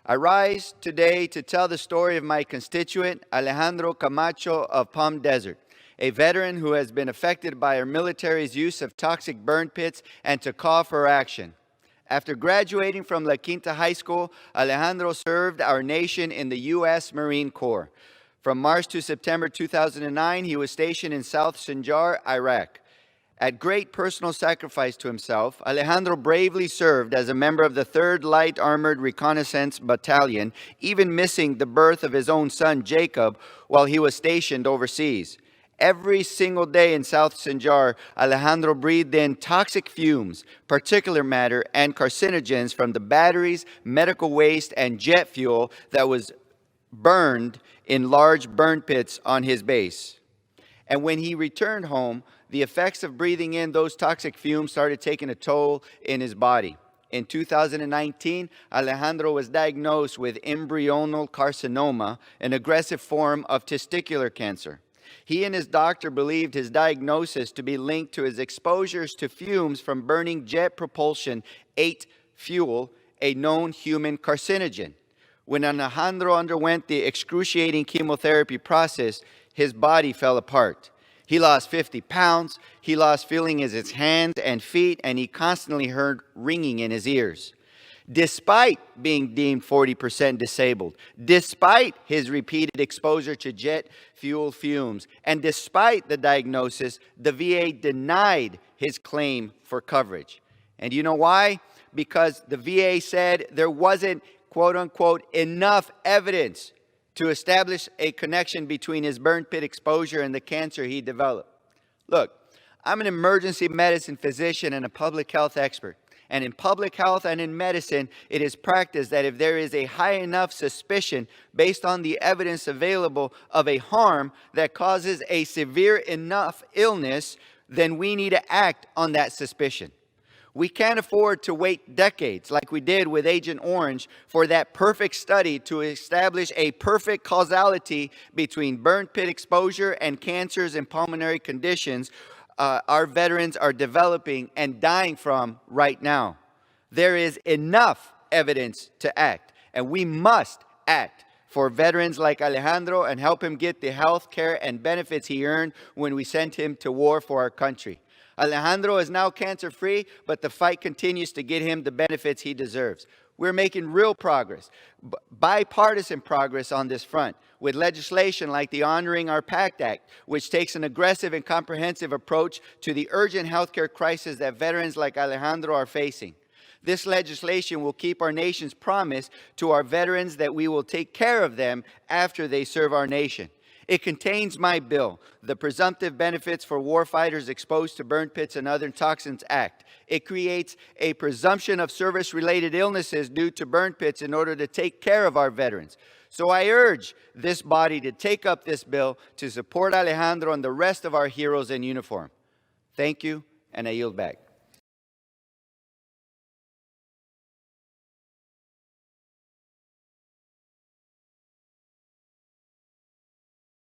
I rise today to tell the story of my constituent, Alejandro Camacho of Palm Desert, a veteran who has been affected by our military's use of toxic burn pits, and to call for action. After graduating from La Quinta High School, Alejandro served our nation in the U.S. Marine Corps. From March to September 2009, he was stationed in South Sinjar, Iraq. At great personal sacrifice to himself, Alejandro bravely served as a member of the 3rd Light Armored Reconnaissance Battalion, even missing the birth of his own son, Jacob, while he was stationed overseas. Every single day in South Sinjar, Alejandro breathed in toxic fumes, particulate matter, and carcinogens from the batteries, medical waste, and jet fuel that was burned in large burn pits on his base. And when he returned home, the effects of breathing in those toxic fumes started taking a toll in his body. In 2019, Alejandro was diagnosed with embryonal carcinoma, an aggressive form of testicular cancer. He and his doctor believed his diagnosis to be linked to his exposures to fumes from burning jet propulsion 8 fuel, a known human carcinogen. When Alejandro underwent the excruciating chemotherapy process, his body fell apart. He lost 50 pounds, he lost feeling in his hands and feet, and he constantly heard ringing in his ears. Despite being deemed 40% disabled, despite his repeated exposure to jet fuel fumes, and despite the diagnosis, the VA denied his claim for coverage. And you know why? Because the VA said there wasn't, quote unquote, enough evidence to establish a connection between his burn pit exposure and the cancer he developed. Look, I'm an emergency medicine physician and a public health expert. And in public health and in medicine, it is practiced that if there is a high enough suspicion based on the evidence available of a harm that causes a severe enough illness, then we need to act on that suspicion. We can't afford to wait decades like we did with Agent Orange for that perfect study to establish a perfect causality between burn pit exposure and cancers and pulmonary conditions our veterans are developing and dying from right now. There is enough evidence to act, and we must act for veterans like Alejandro and help him get the health care and benefits he earned when we sent him to war for our country. Alejandro is now cancer-free, but the fight continues to get him the benefits he deserves. We're making real progress, bipartisan progress on this front, with legislation like the Honoring Our Pact Act, which takes an aggressive and comprehensive approach to the urgent healthcare crisis that veterans like Alejandro are facing. This legislation will keep our nation's promise to our veterans that we will take care of them after they serve our nation. It contains my bill, the Presumptive Benefits for Warfighters Exposed to Burn Pits and Other Toxins Act. It creates a presumption of service-related illnesses due to burn pits in order to take care of our veterans. So I urge this body to take up this bill to support Alejandro and the rest of our heroes in uniform. Thank you, and I yield back.